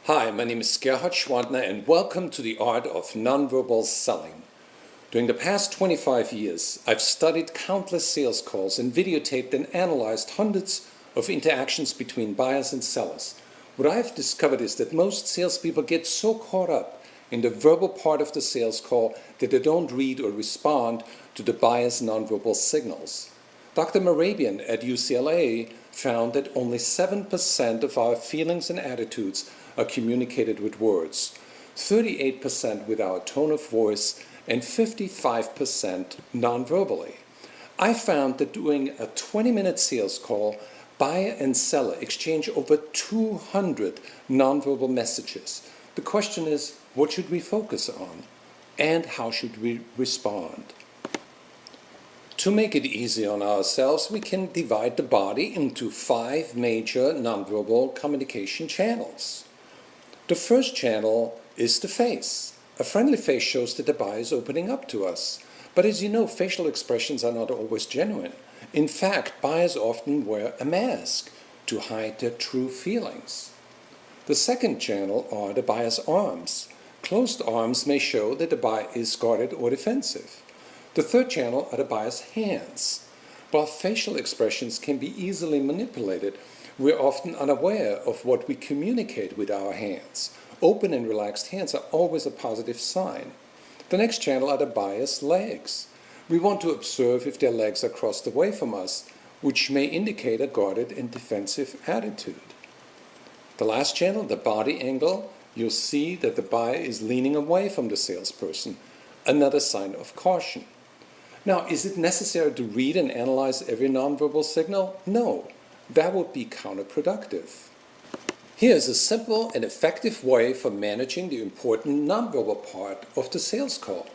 Hi, my name is Gerhard Gschwandtner and welcome to the art of nonverbal selling. During the past 25 years, I've studied countless sales calls and videotaped and analyzed hundreds of interactions between buyers and sellers. What I've discovered is that most salespeople get so caught up in the verbal part of the sales call that they don't read or respond to the buyer's nonverbal signals. Dr. Morabian at UCLA found that only 7% of our feelings and attitudes are communicated with words, 38% with our tone of voice, and 55% non-verbally. I found that doing a 20-minute sales call, buyer and seller exchange over 200 nonverbal messages. The question is, what should we focus on? And how should we respond? To make it easy on ourselves, we can divide the body into 5 major nonverbal communication channels. The first channel is the face. A friendly face shows that the buyer is opening up to us. But as you know, facial expressions are not always genuine. In fact, buyers often wear a mask to hide their true feelings. The second channel are the buyer's arms. Closed arms may show that the buyer is guarded or defensive. The third channel are the buyer's hands. While facial expressions can be easily manipulated, we're often unaware of what we communicate with our hands. Open and relaxed hands are always a positive sign. The next channel are the buyer's legs. We want to observe if their legs are crossed away from us, which may indicate a guarded and defensive attitude. The last channel, the body angle, you'll see that the buyer is leaning away from the salesperson, another sign of caution. Now, is it necessary to read and analyze every nonverbal signal? No. That would be counterproductive. Here's a simple and effective way for managing the important nonverbal part of the sales call,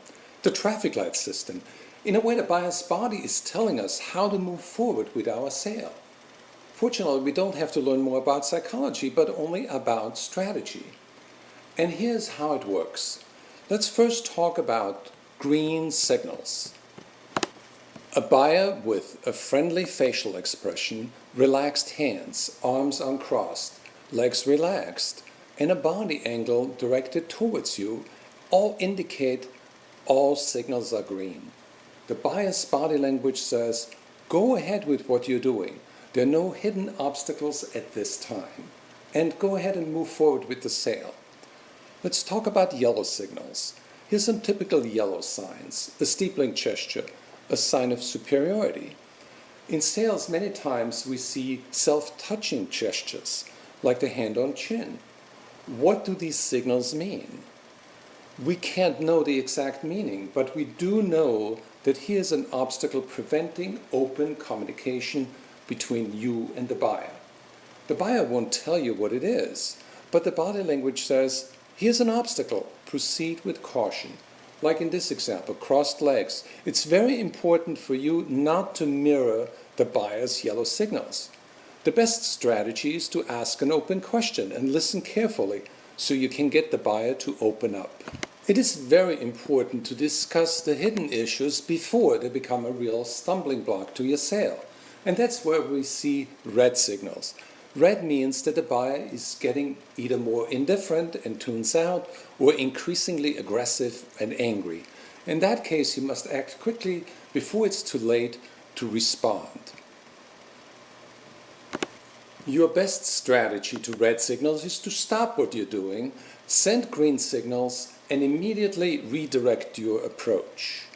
the traffic light system. In a way, the buyer's body is telling us how to move forward with our sale. Fortunately, we don't have to learn more about psychology, but only about strategy. And here's how it works. Let's first talk about green signals. A buyer with a friendly facial expression, relaxed hands, arms uncrossed, legs relaxed, and a body angle directed towards you all indicate all signals are green. The buyer's body language says, go ahead with what you're doing. There are no hidden obstacles at this time. And go ahead and move forward with the sale. Let's talk about yellow signals. Here's some typical yellow signs. A steepling gesture, a sign of superiority. In sales, many times we see self-touching gestures, like the hand on chin. What do these signals mean? We can't know the exact meaning, but we do know that here's an obstacle preventing open communication between you and the buyer. The buyer won't tell you what it is, but the body language says, here's an obstacle, proceed with caution. Like in this example, crossed legs. It's very important for you not to mirror the buyer's yellow signals. The best strategy is to ask an open question and listen carefully so you can get the buyer to open up. It is very important to discuss the hidden issues before they become a real stumbling block to your sale. And that's where we see red signals. Red means that the buyer is getting either more indifferent and tunes out or increasingly aggressive and angry. In that case, you must act quickly before it's too late to respond. Your best strategy to red signals is to stop what you're doing, send green signals, and immediately redirect your approach.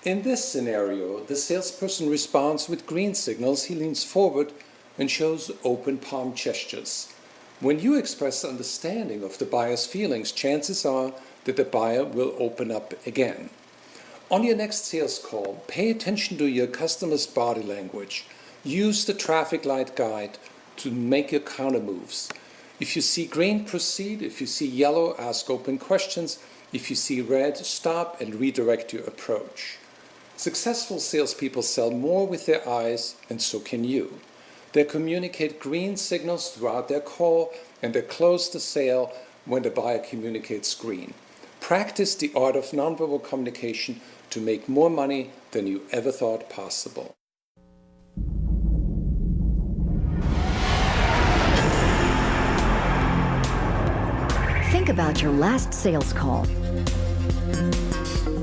In this scenario, the salesperson responds with green signals. He leans forward and shows open palm gestures. When you express understanding of the buyer's feelings, chances are that the buyer will open up again. On your next sales call, pay attention to your customer's body language. Use the traffic light guide to make your counter moves. If you see green, proceed. If you see yellow, ask open questions. If you see red, stop and redirect your approach. Successful salespeople sell more with their eyes, and so can you. They communicate green signals throughout their call, and they close the sale when the buyer communicates green. Practice the art of nonverbal communication to make more money than you ever thought possible. Think about your last sales call.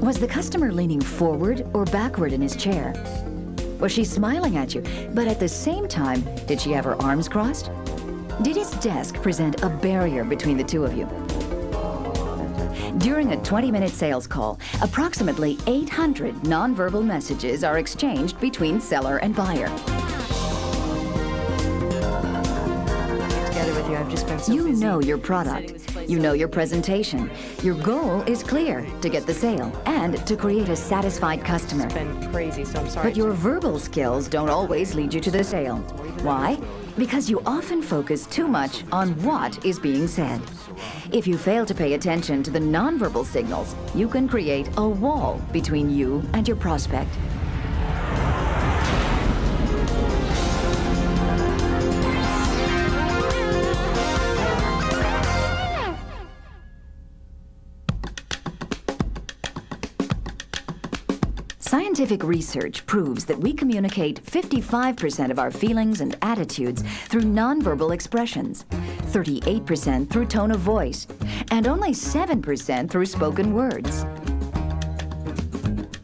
Was the customer leaning forward or backward in his chair? Was she smiling at you, but at the same time, did she have her arms crossed? Did his desk present a barrier between the two of you? During a 20-minute sales call, approximately 800 nonverbal messages are exchanged between seller and buyer. You know your product, you know your presentation. Your goal is clear: to get the sale and to create a satisfied customer. But your verbal skills don't always lead you to the sale. Why? Because you often focus too much on what is being said. If you fail to pay attention to the nonverbal signals, you can create a wall between you and your prospect. Scientific research proves that we communicate 55% of our feelings and attitudes through nonverbal expressions, 38% through tone of voice, and only 7% through spoken words.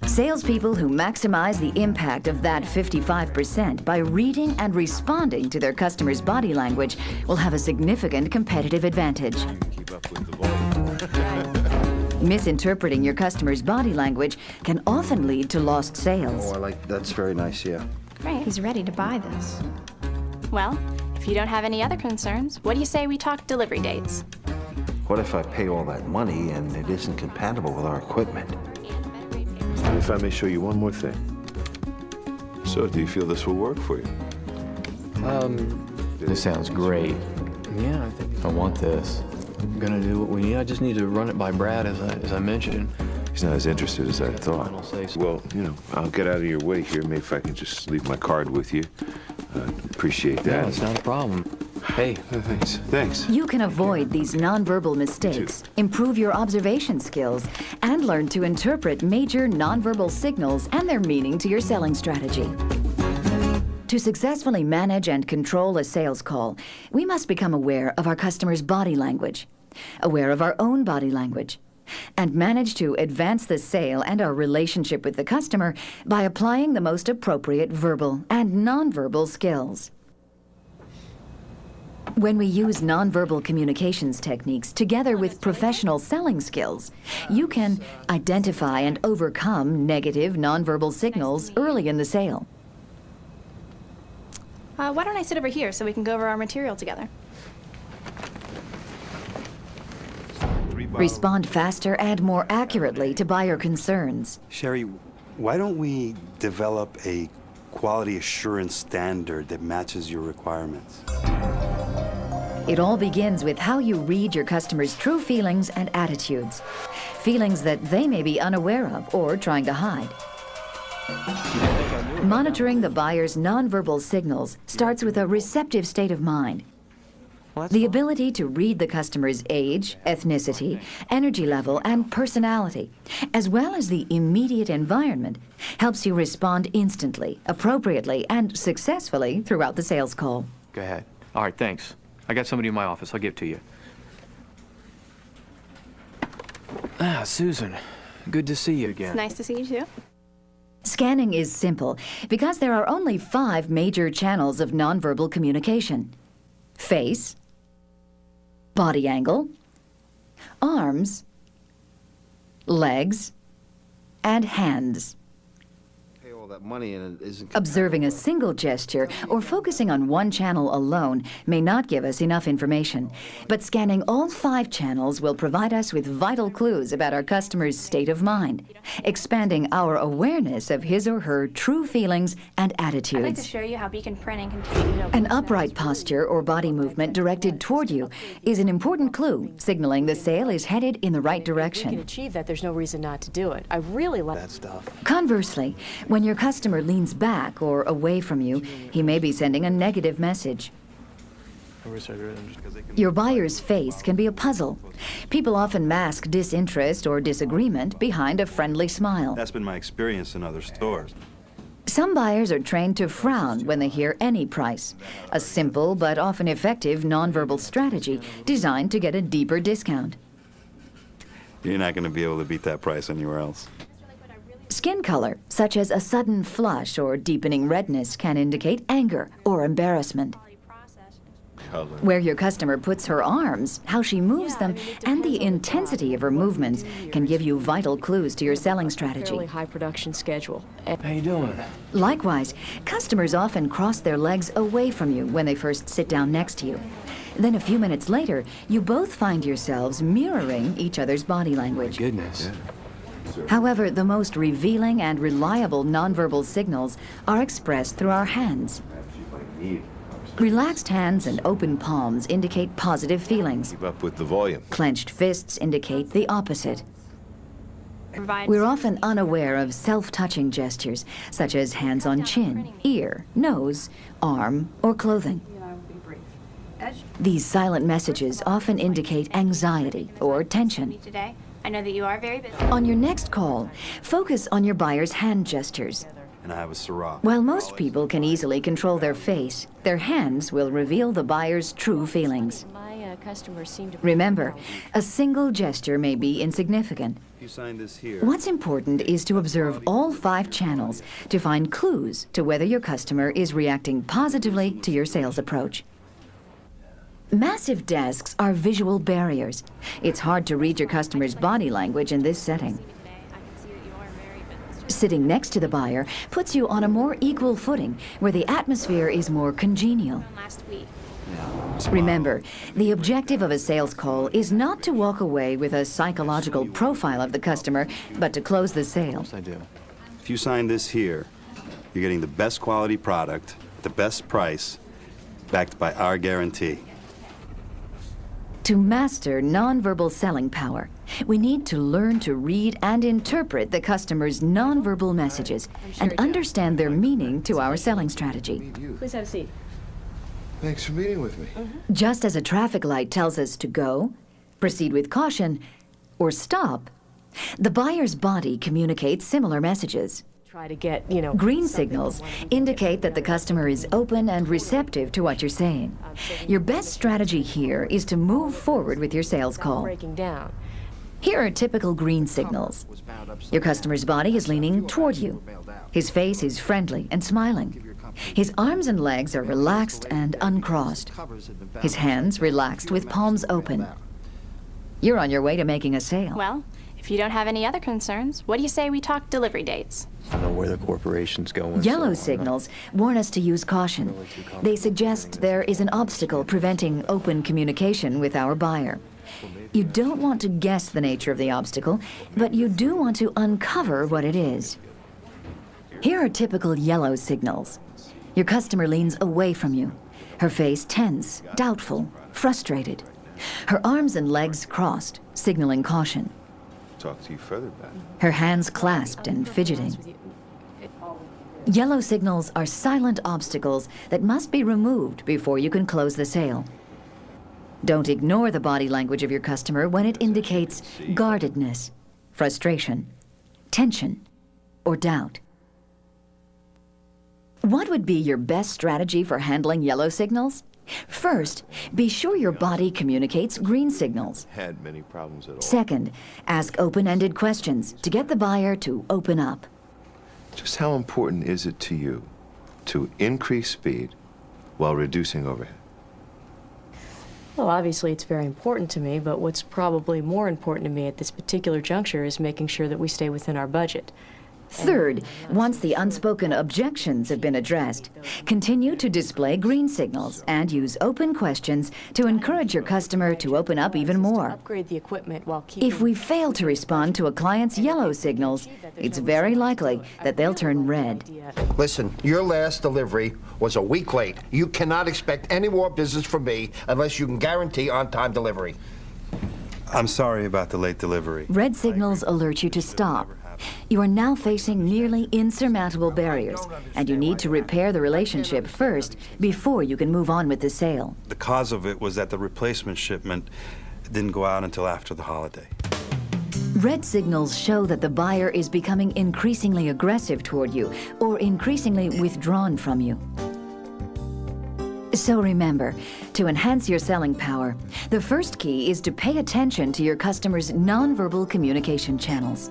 Salespeople who maximize the impact of that 55% by reading and responding to their customers' body language will have a significant competitive advantage. Misinterpreting your customer's body language can often lead to lost sales. Oh, that's very nice, yeah. Great. He's ready to buy this. Well, if you don't have any other concerns, what do you say we talk delivery dates? What if I pay all that money and it isn't compatible with our equipment? If I may show you one more thing. So, do you feel this will work for you? This sounds great. Yeah, I think I want this. I'm gonna do what we need. I just need to run it by Brad, as I mentioned. He's not as interested as I thought. Final say so. Well, you know, I'll get out of your way here. Maybe if I can just leave my card with you. Appreciate that. No, it's not a problem. Hey. Thanks. You can avoid these nonverbal mistakes, improve your observation skills, and learn to interpret major nonverbal signals and their meaning to your selling strategy. To successfully manage and control a sales call, we must become aware of our customer's body language, aware of our own body language, and manage to advance the sale and our relationship with the customer by applying the most appropriate verbal and nonverbal skills. When we use nonverbal communications techniques together with professional selling skills, you can identify and overcome negative nonverbal signals early in the sale. Why don't I sit over here so we can go over our material together? Respond faster and more accurately to buyer concerns. Sherry, why don't we develop a quality assurance standard that matches your requirements? It all begins with how you read your customers' true feelings and attitudes, feelings that they may be unaware of or trying to hide. Monitoring the buyer's nonverbal signals starts with a receptive state of mind. The ability to read the customer's age, ethnicity, energy level, and personality, as well as the immediate environment, helps you respond instantly, appropriately, and successfully throughout the sales call. Go ahead. All right, thanks. I got somebody in my office. I'll give it to you. Ah, Susan. Good to see you again. It's nice to see you too. Scanning is simple because there are only 5 major channels of nonverbal communication: face, body angle, arms, legs, and hands. Pay all that money and it isn't Observing a single gesture or focusing on one channel alone may not give us enough information, but scanning all 5 channels will provide us with vital clues about our customer's state of mind, expanding our awareness of his or her true feelings and I'd like to attitudes. show you how beacon printing can... An upright posture or body movement directed toward you is an important clue, signaling the sale is headed in the right We can direction. achieve that. There's no reason not to do it. I really like That stuff. Conversely, when your customer leans back or away from you, he may be sending a negative message. Your buyer's face can be a puzzle. People often mask disinterest or disagreement behind a friendly smile. That's been my experience in other stores. Some buyers are trained to frown when they hear any price, a simple but often effective nonverbal strategy designed to get a deeper discount. You're not going to be able to beat that price anywhere else. Skin color, such as a sudden flush or deepening redness, can indicate anger or embarrassment. Where your customer puts her arms, how she moves them, and the intensity of her movements can give you vital clues to your selling strategy. Fairly high production schedule. How you doing? Likewise, customers often cross their legs away from you when they first sit down next to you. Then a few minutes later, you both find yourselves mirroring each other's body language. Goodness. However, the most revealing and reliable nonverbal signals are expressed through our hands. Relaxed hands and open palms indicate positive feelings. Keep up with the volume. Clenched fists indicate the opposite. Provide We're often unaware of self-touching gestures, such as hands on chin, ear, nose, arm, or clothing. These silent messages often indicate anxiety or tension. today. I know that you are very busy. On your next call, focus on your buyer's hand gestures. And I have a Syrah. While most people can easily control their face, their hands will reveal the buyer's true feelings. My customers seem to... Remember, a single gesture may be insignificant. If you sign this here, What's important is to observe all 5 channels to find clues to whether your customer is reacting positively to your sales approach. Massive desks are visual barriers. It's hard to read your customer's body language in this setting. Sitting next to the buyer puts you on a more equal footing where the atmosphere is more congenial. Last week. Remember, the objective of a sales call is not to walk away with a psychological profile of the customer, but to close the sale. Yes, I do. if you sign this here, you're getting the best quality product, the best price, backed by our guarantee. To master nonverbal selling power, we need to learn to read and interpret the customer's nonverbal messages and understand their meaning to our selling strategy. Please have a seat. Thanks for meeting with me. Just as a traffic light tells us to go, proceed with caution, or stop, the buyer's body communicates similar messages. Try to get, Green signals indicate that the customer is open and receptive to what you're saying. Your best strategy here is to move forward with your sales call. breaking down. Here are typical green signals. Your customer's body is leaning toward you. His face is friendly and smiling. His arms and legs are relaxed and uncrossed. His hands relaxed with palms open. You're on your way to making a sale. Well, if you don't have any other concerns, what do you say we talk delivery dates? I don't know where the corporation's going. Yellow signals warn us to use caution. They suggest there is an obstacle preventing open communication with our buyer. You don't want to guess the nature of the obstacle, but you do want to uncover what it is. Here are typical yellow signals. Your customer leans away from you. Her face tense, doubtful, frustrated. Her arms and legs crossed, signaling caution. Talk to you further back. Her hands clasped and fidgeting. Yellow signals are silent obstacles that must be removed before you can close the sale. Don't ignore the body language of your customer when it indicates guardedness, frustration, tension, or doubt. What would be your best strategy for handling yellow signals? First, be sure your body communicates green signals. Had many problems at all. Second, ask open-ended questions to get the buyer to open up. Just how important is it to you to increase speed while reducing overhead? Well, obviously it's very important to me, but what's probably more important to me at this particular juncture is making sure that we stay within our budget. Third, once the unspoken objections have been addressed, continue to display green signals and use open questions to encourage your customer to open up even more. Upgrade the equipment while keeping... If we fail to respond to a client's yellow signals, it's very likely that they'll turn red. Listen, your last delivery was a week late. You cannot expect any more business from me unless you can guarantee on-time delivery. I'm sorry about the late delivery. Red signals alert you to stop. You are now facing nearly insurmountable barriers, and you need to repair the relationship first before you can move on with the sale. The cause of it was that the replacement shipment didn't go out until after the holiday. Red signals show that the buyer is becoming increasingly aggressive toward you or increasingly withdrawn from you. So remember, to enhance your selling power, the first key is to pay attention to your customers' nonverbal communication channels.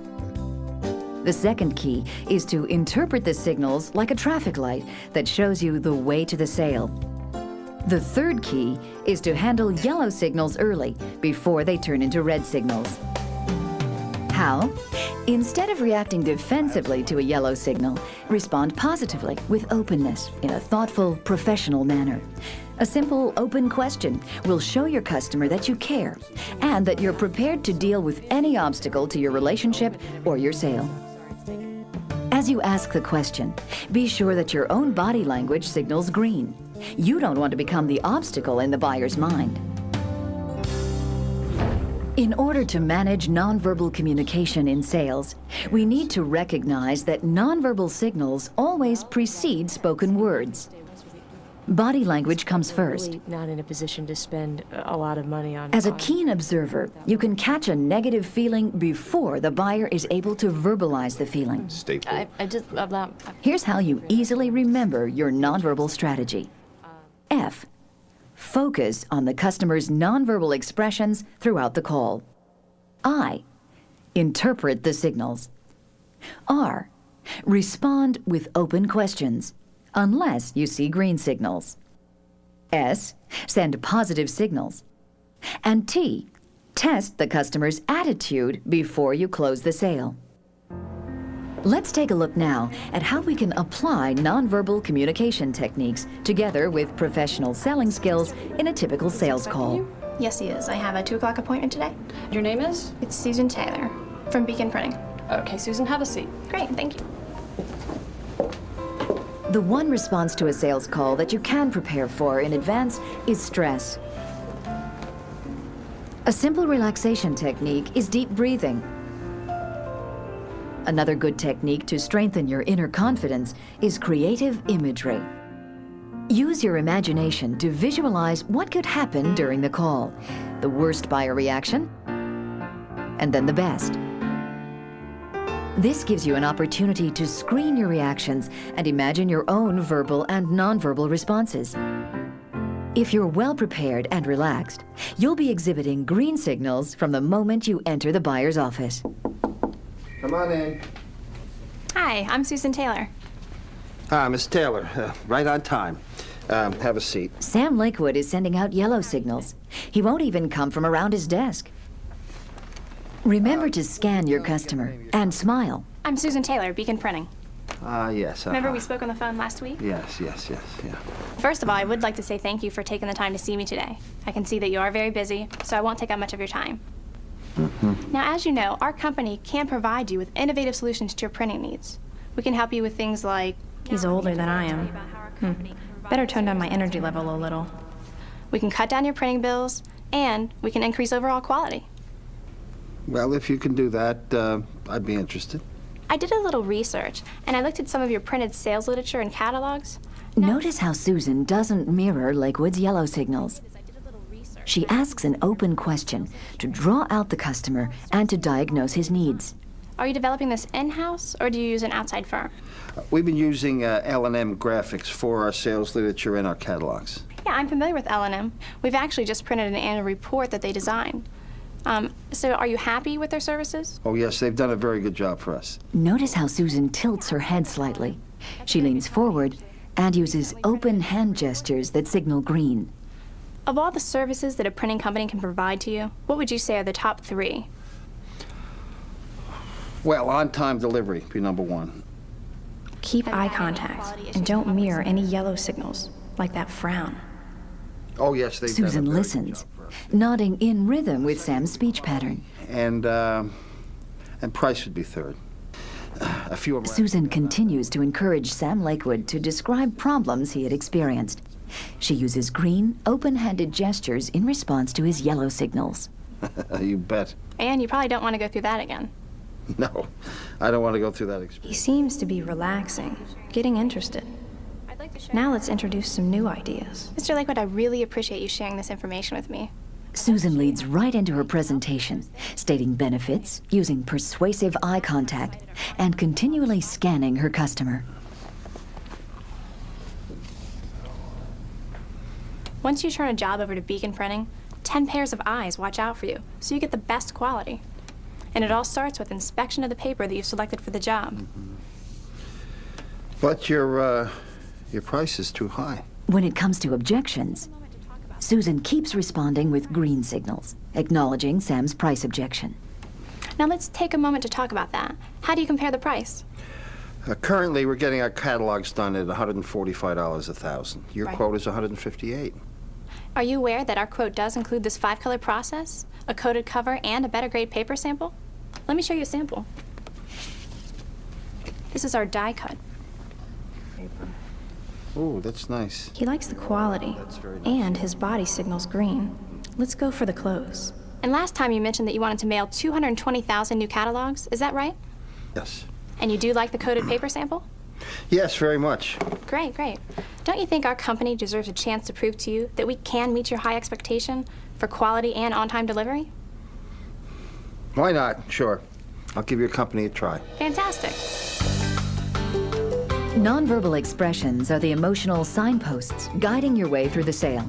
The second key is to interpret the signals like a traffic light that shows you the way to the sale. The third key is to handle yellow signals early, before they turn into red signals. How? Instead of reacting defensively to a yellow signal, respond positively with openness in a thoughtful, professional manner. A simple, open question will show your customer that you care and that you're prepared to deal with any obstacle to your relationship or your sale. As you ask the question, be sure that your own body language signals green. You don't want to become the obstacle in the buyer's mind. In order to manage nonverbal communication in sales, we need to recognize that nonverbal signals always precede spoken words. Body language comes first. Really not in a position to spend a lot of money on. As a keen observer, you can catch a negative feeling before the buyer is able to verbalize the feeling. Staple. I'm not. Here's how you easily remember your nonverbal strategy. F. Focus on the customer's nonverbal expressions throughout the call. I. Interpret the signals. R. Respond with open questions, unless you see green signals. S. Send positive signals. And T. Test the customer's attitude before you close the sale. Let's take a look now at how we can apply nonverbal communication techniques together with professional selling skills in a typical sales call. Yes, he is. I have a 2 o'clock appointment today. Your name is? It's Susan Taylor from Beacon Printing. Okay, Susan, have a seat. Great, thank you. The one response to a sales call that you can prepare for in advance is stress. A simple relaxation technique is deep breathing. Another good technique to strengthen your inner confidence is creative imagery. Use your imagination to visualize what could happen during the call, the worst buyer reaction, and then the best. This gives you an opportunity to screen your reactions and imagine your own verbal and nonverbal responses. If you're well prepared and relaxed, you'll be exhibiting green signals from the moment you enter the buyer's office. Come on in. Hi, I'm Susan Taylor. Miss Taylor, right on time. Have a seat. Sam Lakewood is sending out yellow signals. He won't even come from around his desk. Remember to scan your customer and smile. I'm Susan Taylor, Beacon Printing. Yes. Remember we spoke on the phone last week? Yes, yeah. First of all, I would like to say thank you for taking the time to see me today. I can see that you are very busy, so I won't take up much of your time. Now, as you know, our company can provide you with innovative solutions to your printing needs. We can help you with things like... He's older than I am. Better tone down my energy level a little. We can cut down your printing bills, and we can increase overall quality. Well, if you can do that, I'd be interested. I did a little research, and I looked at some of your printed sales literature and catalogs. Notice how Susan doesn't mirror Lakewood's yellow signals. She asks an open question to draw out the customer and to diagnose his needs. Are you developing this in-house, or do you use an outside firm? We've been using L&M graphics for our sales literature and our catalogs. Yeah, I'm familiar with L&M. We've actually just printed an annual report that they designed. So are you happy with their services? Oh, yes, they've done a very good job for us. Notice how Susan tilts her head slightly. She leans forward and uses open hand gestures that signal green. Of all the services that a printing company can provide to you, what would you say are the top 3? Well, on-time delivery would be number 1. Keep eye contact and don't mirror any yellow signals, like that frown. Oh, yes, they've done a Susan very listens, good job for us. nodding in rhythm with Sam's speech pattern. And price would be 3rd. A few of our... Susan continues to encourage Sam Lakewood to describe problems he had experienced. She uses green, open-handed gestures in response to his yellow signals. You bet. And you probably don't want to go through that again. No, I don't want to go through that experience. He seems to be relaxing, getting interested. Now let's introduce some new ideas. Mr. Lakewood, I really appreciate you sharing this information with me. Susan leads right into her presentation, stating benefits, using persuasive eye contact, and continually scanning her customer. Once you turn a job over to Beacon Printing, 10 pairs of eyes watch out for you, so you get the best quality. And it all starts with inspection of the paper that you've selected for the job. But your price is too high. When it comes to objections, Susan keeps responding with green signals, acknowledging Sam's price objection. Now let's take a moment to talk about that. How do you compare the price? Currently, we're getting our catalogs done at $145 a thousand. Your Right. quote is $158. Are you aware that our quote does include this 5-color process, a coated cover, and a better grade paper sample? Let me show you a sample. This is our die cut. Oh, that's nice. He likes the quality, and his body signals green. Let's go for the close. And last time you mentioned that you wanted to mail 220,000 new catalogs, is that right? Yes. And you do like the coated paper sample? Yes, very much. Great, great. Don't you think our company deserves a chance to prove to you that we can meet your high expectation for quality and on-time delivery? Why not? Sure. I'll give your company a try. Fantastic. Nonverbal expressions are the emotional signposts guiding your way through the sale.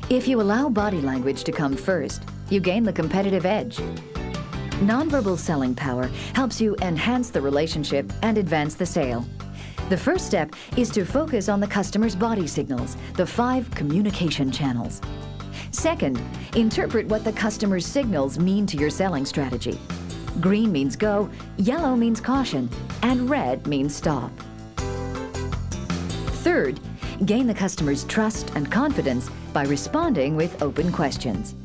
If you allow body language to come first, you gain the competitive edge. Nonverbal selling power helps you enhance the relationship and advance the sale. The first step is to focus on the customer's body signals, the 5 communication channels. Second, interpret what the customer's signals mean to your selling strategy. Green means go, yellow means caution, and red means stop. Third, gain the customer's trust and confidence by responding with open questions.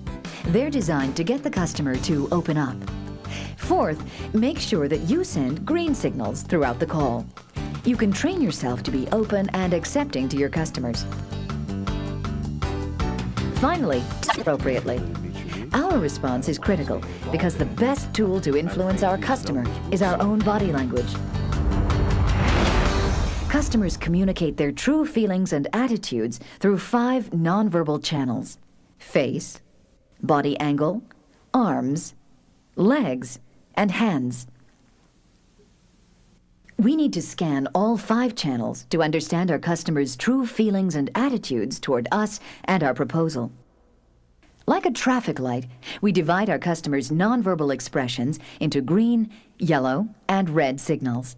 They're designed to get the customer to open up. Fourth, make sure that you send green signals throughout the call. You can train yourself to be open and accepting to your customers. Finally, appropriately. Our response is critical because the best tool to influence our customer is our own body language. Customers communicate their true feelings and attitudes through 5 nonverbal channels: face, body angle, arms, legs, and hands. We need to scan all 5 channels to understand our customers' true feelings and attitudes toward us and our proposal. Like a traffic light, we divide our customers' nonverbal expressions into green, yellow, and red signals.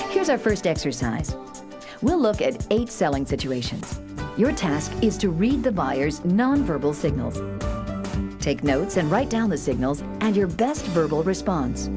Here's our first exercise. We'll look at 8 selling situations. Your task is to read the buyer's nonverbal signals. Take notes and write down the signals and your best verbal response.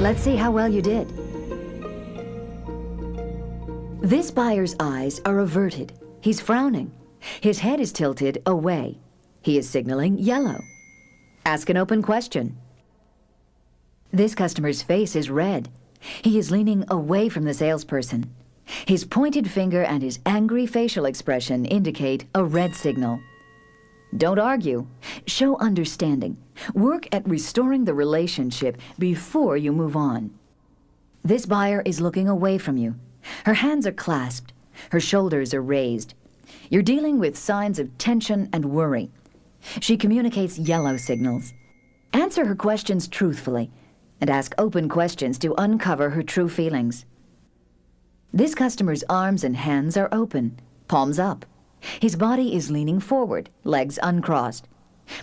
Let's see how well you did. This buyer's eyes are averted. He's frowning. His head is tilted away. He is signaling yellow. Ask an open question. This customer's face is red. He is leaning away from the salesperson. His pointed finger and his angry facial expression indicate a red signal. Don't argue. Show understanding. Work at restoring the relationship before you move on. This buyer is looking away from you. Her hands are clasped. Her shoulders are raised. You're dealing with signs of tension and worry. She communicates yellow signals. Answer her questions truthfully and ask open questions to uncover her true feelings. This customer's arms and hands are open, palms up. His body is leaning forward, legs uncrossed.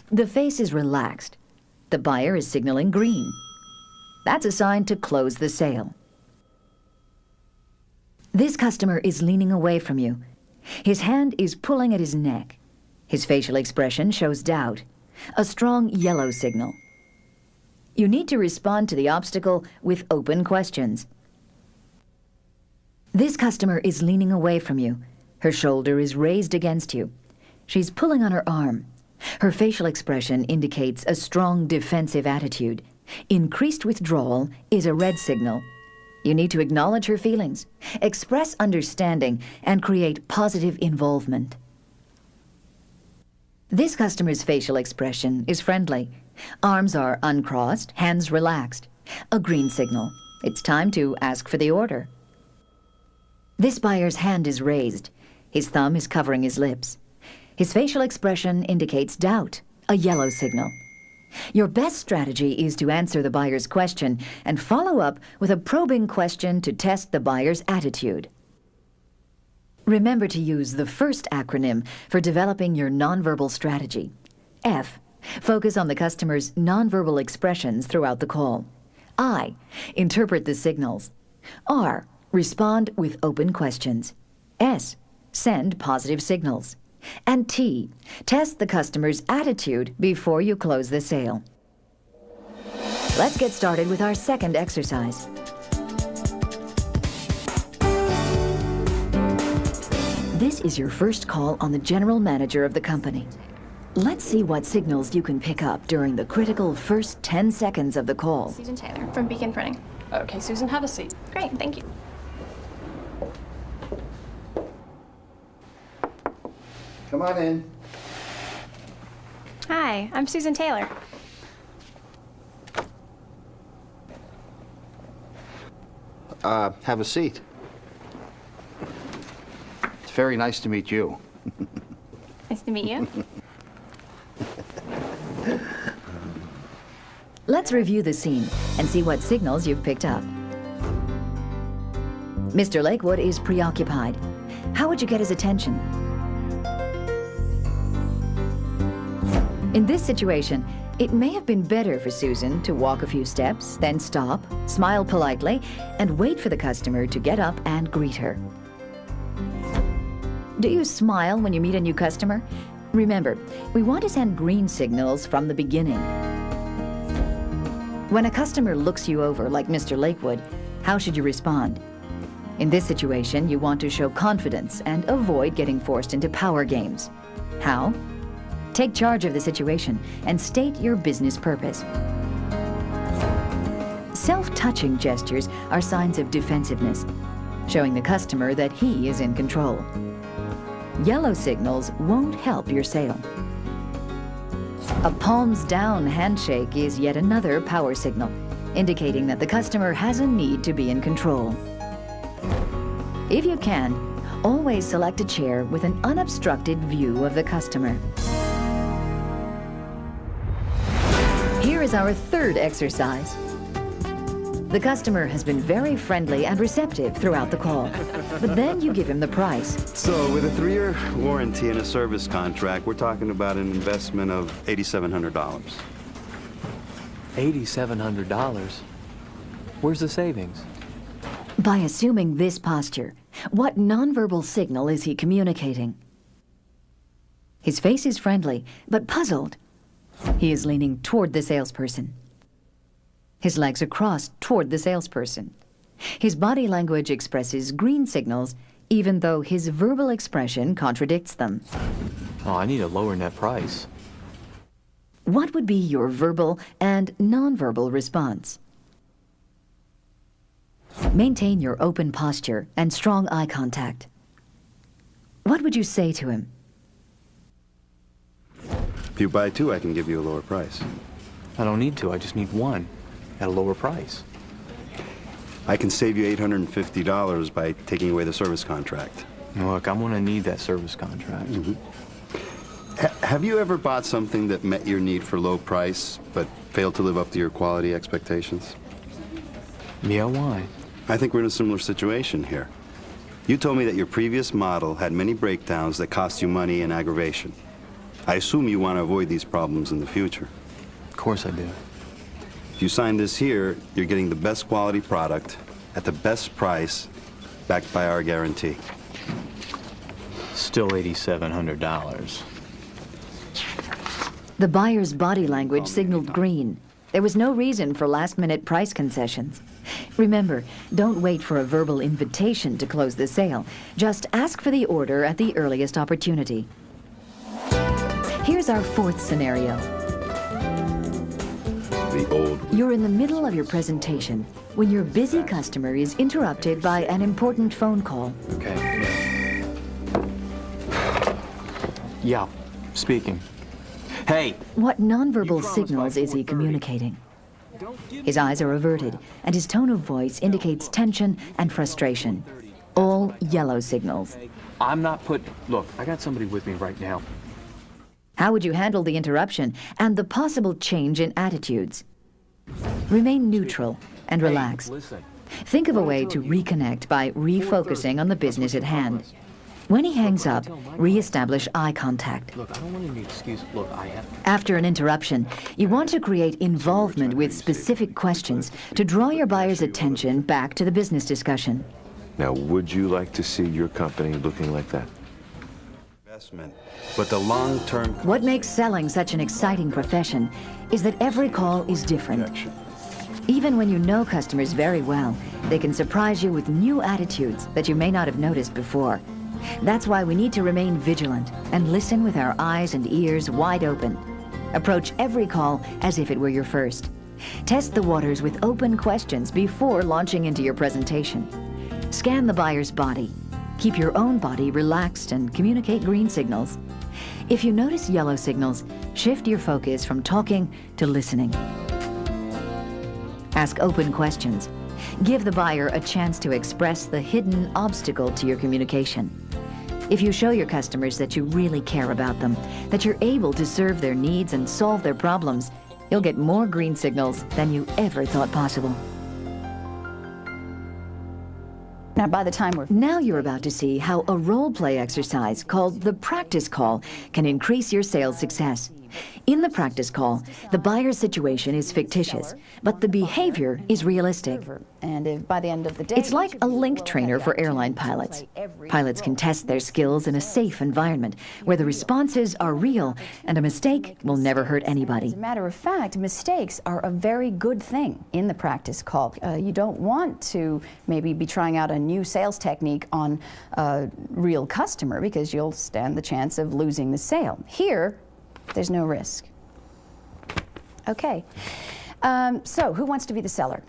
The face is relaxed. The buyer is signaling green. That's a sign to close the sale. This customer is leaning away from you. His hand is pulling at his neck. His facial expression shows doubt, a strong yellow signal. You need to respond to the obstacle with open questions. This customer is leaning away from you. Her shoulder is raised against you. She's pulling on her arm. Her facial expression indicates a strong defensive attitude. Increased withdrawal is a red signal. You need to acknowledge her feelings, express understanding, and create positive involvement. This customer's facial expression is friendly. Arms are uncrossed, hands relaxed. A green signal. It's time to ask for the order. This buyer's hand is raised. His thumb is covering his lips. His facial expression indicates doubt, a yellow signal. Your best strategy is to answer the buyer's question and follow up with a probing question to test the buyer's attitude. Remember to use the first acronym for developing your nonverbal strategy. F. Focus on the customer's nonverbal expressions throughout the call. I. Interpret the signals. R. Respond with open questions. S. Send positive signals. And T. Test the customer's attitude before you close the sale. Let's get started with our second exercise. This is your first call on the general manager of the company. Let's see what signals you can pick up during the critical first 10 seconds of the call. Susan Taylor from Beacon Printing. Okay, Susan, have a seat. Great, thank you. Come on in. Hi, I'm Susan Taylor. Have a seat. It's very nice to meet you. Nice to meet you. Let's review the scene and see what signals you've picked up. Mr. Lakewood is preoccupied. How would you get his attention? In this situation, it may have been better for Susan to walk a few steps, then stop, smile politely, and wait for the customer to get up and greet her. Do you smile when you meet a new customer? Remember, we want to send green signals from the beginning. When a customer looks you over like Mr. Lakewood, how should you respond? In this situation, you want to show confidence and avoid getting forced into power games. How? Take charge of the situation and state your business purpose. Self-touching gestures are signs of defensiveness, showing the customer that he is in control. Yellow signals won't help your sale. A palms-down handshake is yet another power signal, indicating that the customer has a need to be in control. If you can, always select a chair with an unobstructed view of the customer. Here is our third exercise. The customer has been very friendly and receptive throughout the call, but then you give him the price. So with a 3-year warranty and a service contract, we're talking about an investment of $8,700. $8,700? Where's the savings? By assuming this posture, what nonverbal signal is he communicating? His face is friendly, but puzzled. He is leaning toward the salesperson. His legs are crossed toward the salesperson. His body language expresses green signals, even though his verbal expression contradicts them. Oh, I need a lower net price. What would be your verbal and nonverbal response? Maintain your open posture and strong eye contact. What would you say to him? If you buy 2, I can give you a lower price. I don't need to, I just need 1 at a lower price. I can save you $850 by taking away the service contract. Look, I'm gonna need that service contract. Have you ever bought something that met your need for low price, but failed to live up to your quality expectations? Yeah, why? I think we're in a similar situation here. You told me that your previous model had many breakdowns that cost you money and aggravation. I assume you want to avoid these problems in the future. Of course I do. If you sign this here, you're getting the best quality product at the best price, backed by our guarantee. Still $8,700. The buyer's body language signaled green. There was no reason for last-minute price concessions. Remember, don't wait for a verbal invitation to close the sale. Just ask for the order at the earliest opportunity. Here's our fourth scenario. The old. You're in the middle of your presentation when your busy customer is interrupted by an important phone call. Okay. Yeah, speaking. Hey! What nonverbal signals is he communicating? His eyes are averted, and his tone of voice indicates tension and frustration. All yellow signals. I'm not Look, I got somebody with me right now. How would you handle the interruption and the possible change in attitudes? Remain neutral and relax. Listen. Think of a way to reconnect by refocusing on the business at hand. When he hangs up, re-establish eye contact. Look, I don't want any excuse. Look, I have... After an interruption, you want to create involvement with specific questions to draw your buyer's attention back to the business discussion. Now, would you like to see your company looking like that? Investment, but the long-term... What makes selling such an exciting profession is that every call is different. Even when you know customers very well, they can surprise you with new attitudes that you may not have noticed before. That's why we need to remain vigilant and listen with our eyes and ears wide open. Approach every call as if it were your first. Test the waters with open questions before launching into your presentation. Scan the buyer's body. Keep your own body relaxed and communicate green signals. If you notice yellow signals, shift your focus from talking to listening. Ask open questions. Give the buyer a chance to express the hidden obstacle to your communication. If you show your customers that you really care about them, that you're able to serve their needs and solve their problems, you'll get more green signals than you ever thought possible. Now you're about to see how a role-play exercise called the practice call can increase your sales success. In the practice call, the buyer's situation is fictitious, but the behavior is realistic. And by the end of the day, it's like a link trainer for airline pilots. Pilots can test their skills in a safe environment where the responses are real and a mistake will never hurt anybody. As a matter of fact, mistakes are a very good thing in the practice call. You don't want to maybe be trying out a new sales technique on a real customer because you'll stand the chance of losing the sale. Here, there's no risk. Okay. So, who wants to be the seller?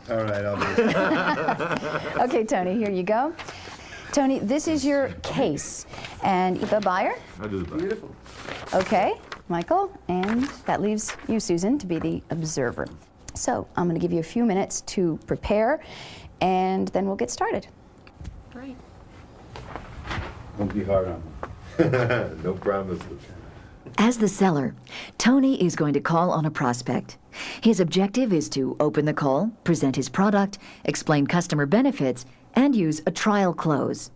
All right, I'll do it. Okay, Tony, here you go. Tony, this is your case. And the buyer? I'll do the buyer. Beautiful. Okay, Michael, and that leaves you, Susan, to be the observer. So, I'm going to give you a few minutes to prepare, and then we'll get started. Great. Won't be hard on me. No promise. As the seller, Tony is going to call on a prospect. His objective is to open the call, present his product, explain customer benefits, and use a trial close.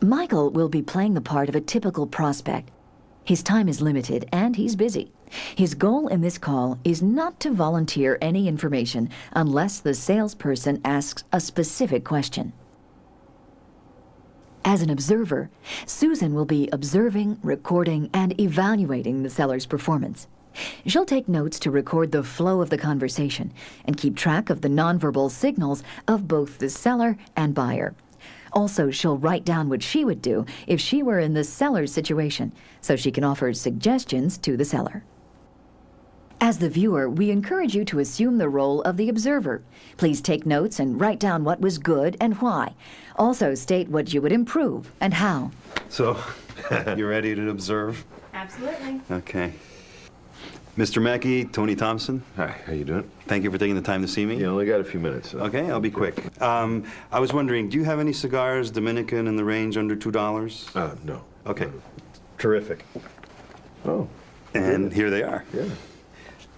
Michael will be playing the part of a typical prospect. His time is limited and he's busy. His goal in this call is not to volunteer any information unless the salesperson asks a specific question. As an observer, Susan will be observing, recording, and evaluating the seller's performance. She'll take notes to record the flow of the conversation and keep track of the nonverbal signals of both the seller and buyer. Also, she'll write down what she would do if she were in the seller's situation, so she can offer suggestions to the seller. As the viewer, we encourage you to assume the role of the observer. Please take notes and write down what was good and why. Also state what you would improve and how. So, you ready to observe? Absolutely. Okay. Mr. Mackey, Tony Thompson. Hi, how you doing? Thank you for taking the time to see me. You only got a few minutes. So. Okay, I'll be quick. I was wondering, do you have any cigars, Dominican, in the range under $2? No. Okay. Terrific. Oh. And here they are. Yeah.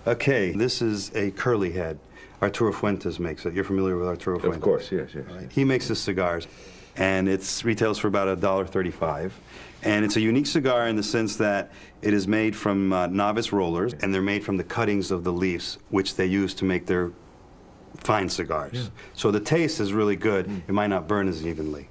Okay, this is a curly head. Arturo Fuentes makes it. You're familiar with Arturo Fuentes? Of course, yes, yes. Right. He makes his cigars. and it retails for about $1.35. And it's a unique cigar in the sense that it is made from novice rollers, and they're made from the cuttings of the leaves, which they use to make their fine cigars. Yeah. So the taste is really good. It might not burn as evenly.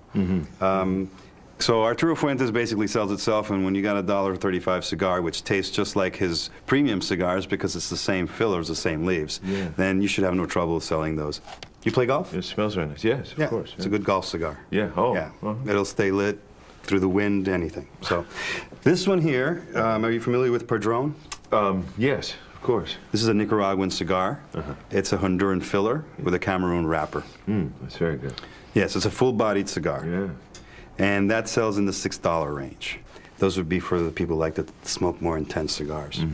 So Arturo Fuentes basically sells itself, and when you got a $1.35 cigar, which tastes just like his premium cigars because it's the same fillers, the same leaves, then you should have no trouble selling those. You play golf? It smells very nice. Yes, of course. It's a good golf cigar. Yeah. Oh. Yeah. It'll stay lit through the wind, anything. So this one here, are you familiar with Padron? Yes, of course. This is a Nicaraguan cigar. It's a Honduran filler with a Cameroon wrapper. That's very good. Yes, it's a full-bodied cigar. Yeah. And that sells in the $6 range. Those would be for the people who like to smoke more intense cigars.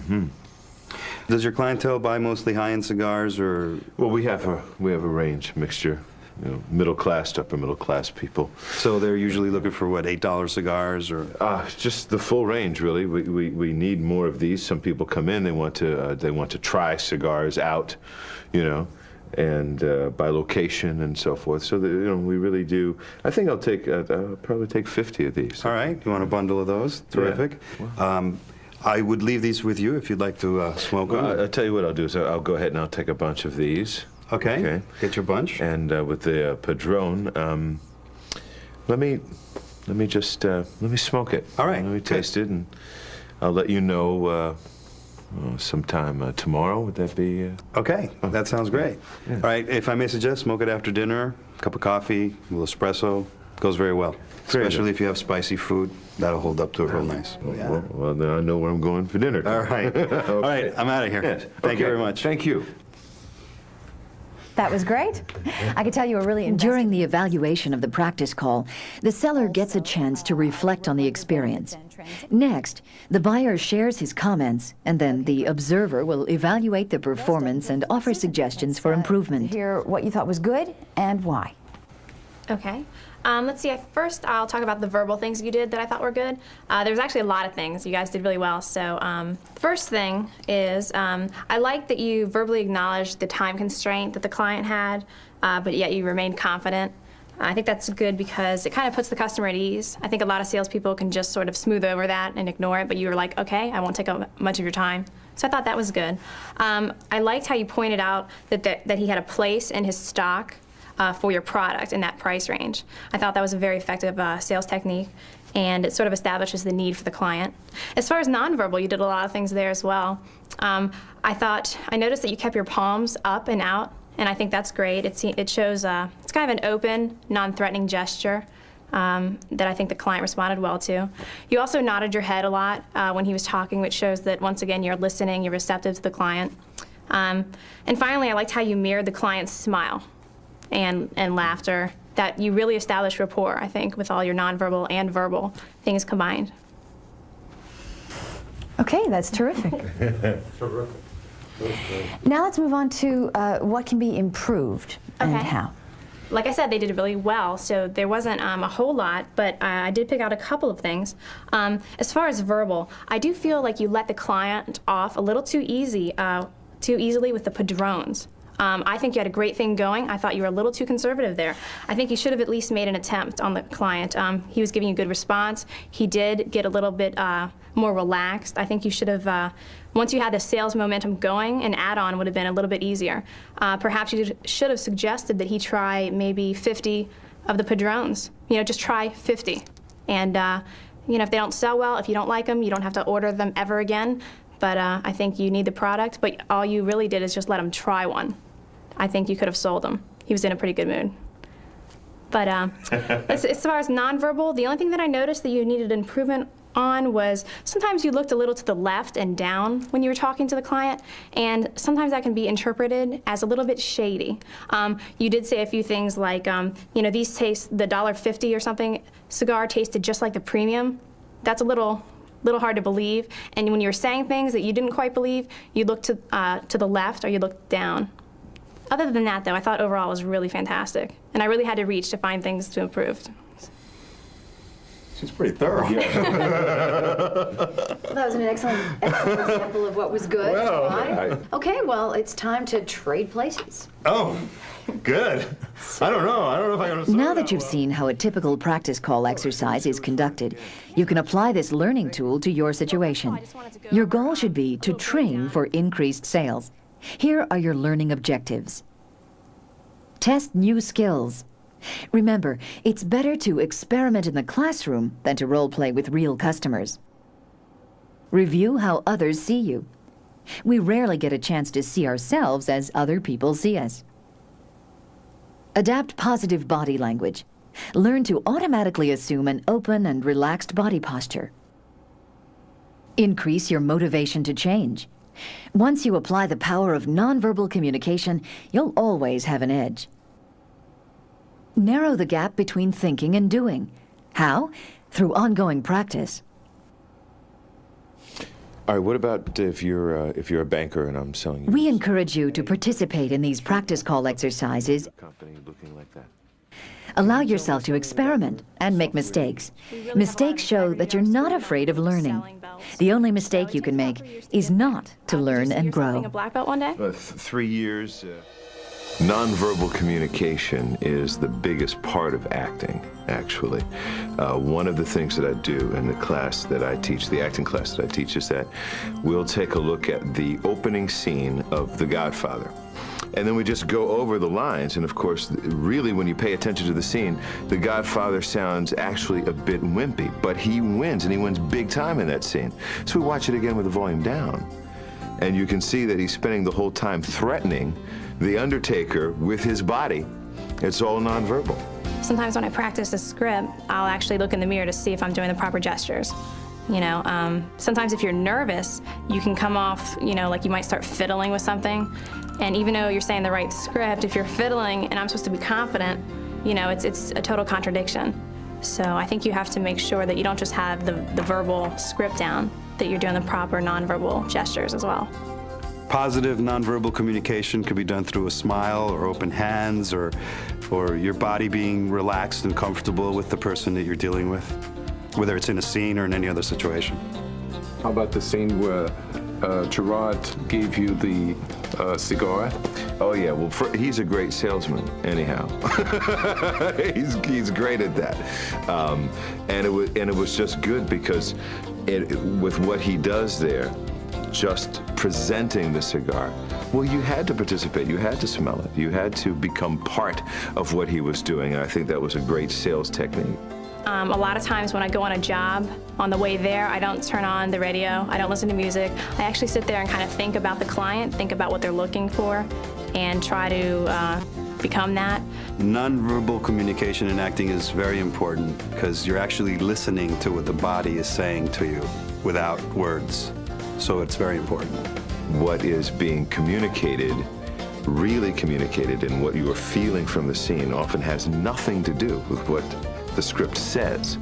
Does your clientele buy mostly high-end cigars, or? Well, we have a range, mixture. You know, middle class to upper middle class people. So they're usually looking for what, $8 cigars, or? Just the full range, really. We need more of these. Some people come in, they want to try cigars out, you know, and by location and so forth. So that, you know, we really do. I think I'll probably take 50 of these. All right. You want a bundle of those? Terrific. Yeah. I would leave these with you if you'd like to smoke them. I'll tell you what I'll do is I'll go ahead and I'll take a bunch of these. Okay. Get your bunch. And with the Padron, let me smoke it. All right. Let me taste it, and I'll let you know sometime tomorrow. Would that be? Okay. That sounds great. Yeah. All right. If I may suggest, smoke it after dinner. A cup of coffee, a little espresso. Goes very well. Especially if you have spicy food. That'll hold up to it real nice. Well, then I know where I'm going for dinner. All right. Okay. All right. I'm out of here. Yes. Thank you very much. Thank you. That was great. I could tell you were really invested. During the evaluation of the practice call, the seller gets a chance to reflect on the experience. Next, the buyer shares his comments, and then the observer will evaluate the performance and offer suggestions for improvement. Hear what you thought was good and why. Okay. Let's see. First, I'll talk about the verbal things you did that I thought were good. There was actually a lot of things. You guys did really well. So first thing is I like that you verbally acknowledged the time constraint that the client had, but yet you remained confident. I think that's good because it kind of puts the customer at ease. I think a lot of salespeople can just sort of smooth over that and ignore it, but you were like, okay, I won't take up much of your time. So I thought that was good. I liked how you pointed out that he had a place in his stock for your product in that price range. I thought that was a very effective sales technique, and it sort of establishes the need for the client. As far as nonverbal, you did a lot of things there as well. I noticed that you kept your palms up and out, and I think that's great. It shows, it's kind of an open, non-threatening gesture that I think the client responded well to. You also nodded your head a lot when he was talking, which shows that, once again, you're listening, you're receptive to the client. And finally, I liked how you mirrored the client's smile and laughter, that you really established rapport, I think, with all your nonverbal and verbal things combined. Okay, that's terrific. Now let's move on to what can be improved and how. Like I said, they did really well, so there wasn't a whole lot, but I did pick out a couple of things. As far as verbal, I do feel like you let the client off a little too easily with the padrones. I think you had a great thing going. I thought you were a little too conservative there. I think you should have at least made an attempt on the client. He was giving you a good response. He did get a little bit more relaxed. I think you should have, once you had the sales momentum going, an add-on would have been a little bit easier. Perhaps you should have suggested that he try maybe 50 of the padrones. You know, just try 50. And, you know, if they don't sell well, if you don't like them, you don't have to order them ever again. But I think you need the product, but all you really did is just let him try one. I think you could have sold him. He was in a pretty good mood. But as far as nonverbal, the only thing that I noticed that you needed improvement on was sometimes you looked a little to the left and down when you were talking to the client, and sometimes that can be interpreted as a little bit shady. You did say a few things like, you know, these taste, the $1.50 or something cigar tasted just like the premium. That's a little hard to believe, and when you were saying things that you didn't quite believe, you looked to the left or you looked down. Other than that, though, I thought overall it was really fantastic, and I really had to reach to find things to improve. She's pretty thorough. That was an excellent example of what was good. Well, Okay, well, it's time to trade places. Oh, good. I don't know if I can. Now that you've seen how a typical practice call exercise is conducted, you can apply this learning tool to your situation. Your goal should be to train for increased sales. Here are your learning objectives. Test new skills. Remember, it's better to experiment in the classroom than to role play with real customers. Review how others see you. We rarely get a chance to see ourselves as other people see us. Adapt positive body language. Learn to automatically assume an open and relaxed body posture. Increase your motivation to change. Once you apply the power of nonverbal communication, you'll always have an edge. Narrow the gap between thinking and doing. How? Through ongoing practice. All right, what about if you're a banker and I'm selling you? We encourage you to participate in these practice call exercises. Company looking like that. Allow yourself to experiment and make mistakes. Mistakes show that you're not afraid of learning. The only mistake you can make is not to learn and grow. A black belt one day? 3 years. Nonverbal communication is the biggest part of acting, actually. One of the things that I do in the class that I teach, the acting class that I teach, is that we'll take a look at the opening scene of The Godfather. And then we just go over the lines, and of course, really when you pay attention to the scene, The Godfather sounds actually a bit wimpy, but he wins, and he wins big time in that scene. So we watch it again with the volume down. And you can see that he's spending the whole time threatening the Undertaker with his body. It's all nonverbal. Sometimes when I practice a script, I'll actually look in the mirror to see if I'm doing the proper gestures. You know, sometimes if you're nervous, you can come off, you know, like you might start fiddling with something. And even though you're saying the right script, if you're fiddling and I'm supposed to be confident, you know, it's a total contradiction. So I think you have to make sure that you don't just have the verbal script down, that you're doing the proper nonverbal gestures as well. Positive nonverbal communication could be done through a smile or open hands or your body being relaxed and comfortable with the person that you're dealing with, whether it's in a scene or in any other situation. How about the scene where Gerhard gave you the cigar? Oh yeah, well he's a great salesman anyhow. he's great at that, and it was just good because with what he does there, just presenting the cigar, well, you had to participate, you had to smell it, you had to become part of what he was doing, and I think that was a great sales technique. A lot of times when I go on a job, on the way there, I don't turn on the radio, I don't listen to music. I actually sit there and kind of think about the client, think about what they're looking for, and try to become that. Nonverbal communication in acting is very important because you're actually listening to what the body is saying to you without words. So it's very important. What is being communicated, really communicated, and what you are feeling from the scene often has nothing to do with what the script says.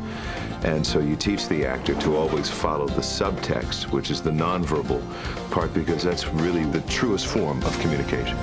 And so you teach the actor to always follow the subtext, which is the nonverbal part, because that's really the truest form of communication.